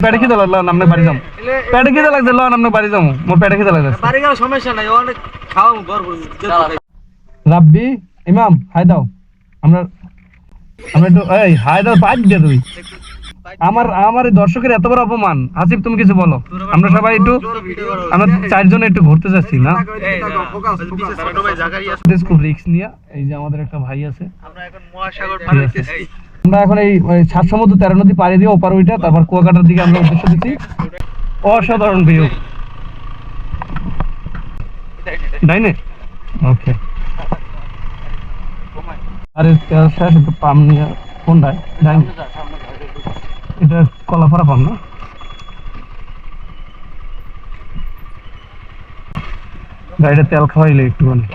পেটে খিদে লাগলো নামনে বাড়ি যাম পেটে খিদে লাগছে ল নামনে বাড়ি যাম মোর পেটে খিদে লাগছে বাড়ি গেলে সমস্যা নাই অনেক খাওয়া ঘর রাব্বি ইমাম হাই দাও আমরা আমরা একটু এই হাই দাও পাঁচ দে তুই আমার এই দর্শকের এত বড় অপমান আসিফ তুমি কিছু বলো আমরা সবাই একটু আমরা চারজন একটু ঘুরতে যাচ্ছি না খুব রিস্ক নিয়ে এই যে আমাদের একটা ভাই আছে আমরা এখন মহাসাগর পার হইতেছি আমরা এখন এই সাত সমুদ্র 13 নদী পাড়ি দিয়ে ওপার ওইটা তারপর কুয়াকাটার দিকে আমরা উদ্দেশ্য দিচ্ছি অসাধারণ ভিউ ডাইনে ওকে আরে শেষ একটু পাম নিয়ে কোনটায় ডাইনে এটা কলাপাড়া পাম না গাড়িটা তেল খাওয়াইলে একটুখানি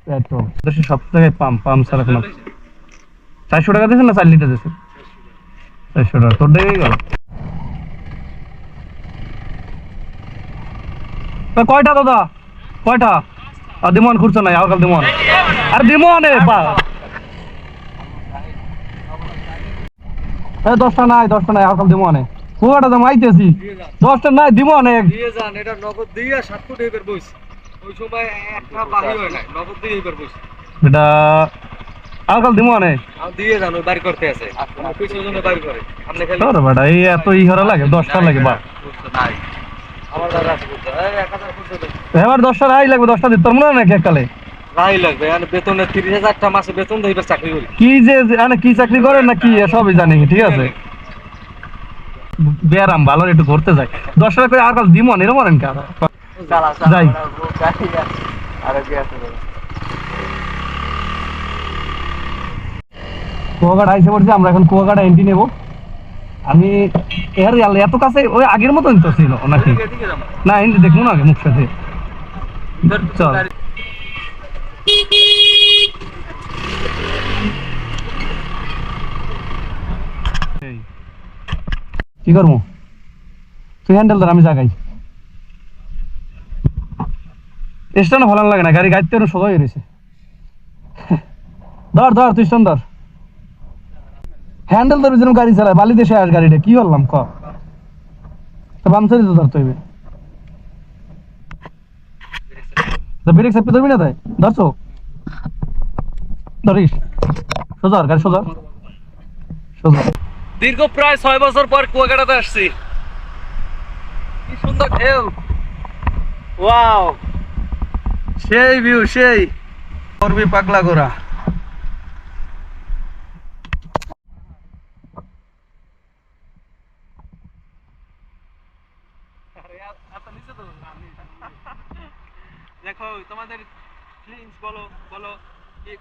পেট্রোল দেশে সব জায়গায় পাম ছাড়া কোনো 400 টাকা দিয়েছে না 4 লিটার দিয়েছে 400 টাকা তোর দেখে গেল কয়টা দাদা কয়টা দিমন খুঁজছো না আজকাল দিমন আরে দিমন এ 10টা নাই আজকাল দিমনে কুয়াটা দাম আইতেছি 10টা নাই দিমনে দিয়ে যান এটা নগদ দিয়ে 7 ফুট এবার বইস ওই সময় একটা বাহি হয় না নগদ দিয়ে এবার বইস এটা আজকাল দিমনে আর দিয়ে যান ওই বাড়ি করতে আছে কিছু জন বাড়ি করে আপনি খালি তোর বেটা এই এত ইহারা লাগে 10টা লাগে বা নাই আমার দাদা আছে বলতে 1000 ফুট এবার 10টা রাই লাগবে 10টা দিতে তোর মনে হয় নাকি এককালে রাই লাগবে আর বেতনে 30000 টাকা মাসে বেতন দেইবার চাকরি করি কি যে কি চাকরি করে না কি সবই জানি ঠিক আছে বেরাম ভালো একটু ঘুরতে যাই 10 টাকা করে আজকাল দিমন এরকম করেন কার যাই কুয়াকাটা আইসে পড়ছি আমরা এখন কুয়াকাটা এন্ট্রি নেব আমি এর এত কাছে ওই আগের মতন তো ছিল নাকি না এন্ট্রি দেখবো না আগে মুখ সাথে চল কি করবো তুই হ্যান্ডেল ধর আমি জাগাই স্ট্যান্ড ভালো লাগে না গাড়ি গাড়িতে সোজা হয়ে রয়েছে ধর তুই স্ট্যান্ড ধর হ্যান্ডেল ধরবি যেরকম গাড়ি চালায় বালি দেশে আস গাড়িটা কি করলাম ক বাম সাইডে তো ধরতে হইবে ব্রেক চাপতে ধরবি না তাই ধরছো ধরিস সোজা গাড়ি সোজা দীর্ঘ প্রায় 6 বছর পর কুয়াকাটাতে আসছি কি সুন্দর ঢেউ ওয়াও সেই ভিউ সেই করবি পাগলা গোরা দেখো তোমাদের ফিলিংস বলো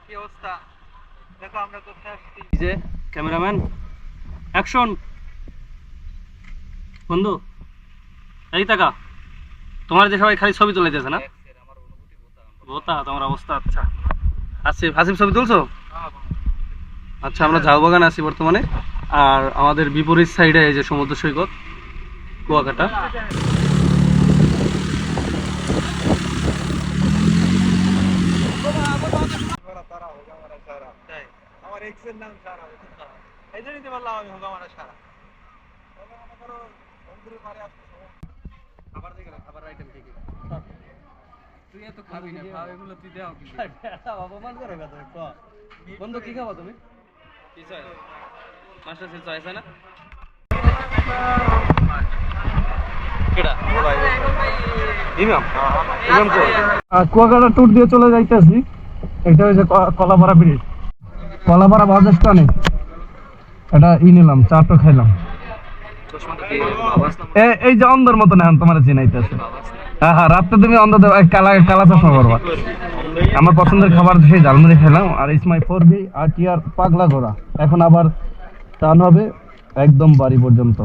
কি অবস্থা দেখো আমরা কোথায় আসছি যে ক্যামেরাম্যান অ্যাকশন বন্ধু এই টাকা তোমার যে সবাই খালি ছবি তুলাইতেছে না বোতা তোমার অবস্থা আচ্ছা হাসিব ছবি তুলছো আচ্ছা আমরা ঝাউবাগানে আছি বর্তমানে আর আমাদের বিপরীত সাইডে এই যে সমুদ্র সৈকত কুয়াকাটা আমার এক্স এর নাম সারা এই জন্যই তো বললাম আমি হোগা মানে সারা খাবার আইটেম ঠিক তুই এত খাবি না খাও এগুলো তুই দাও কি অপমান করে বন্ধু কি খাবো তুমি কি চাই মাস্টার সে চাইছে না কেডা ইমাম কুয়াকাটা ট্যুর দিয়ে চলে যাইতেছি এটা হচ্ছে কলাপাড়া ব্রিজ কলাপাড়া বাস স্ট্যান্ডে এটা নিলাম চারটো খাইলাম এই যে অন্ধর মতন এখন তোমার চিনাইতেছে হ্যাঁ রাত্রে তুমি অন্ধ কালা চশমা করবা আমার পছন্দের খাবার সেই ঝালমুড়ি খেলাম আর ইটস মাই 4B RTR পাগলা ঘোড়া এখন আবার টান হবে একদম বাড়ি পর্যন্ত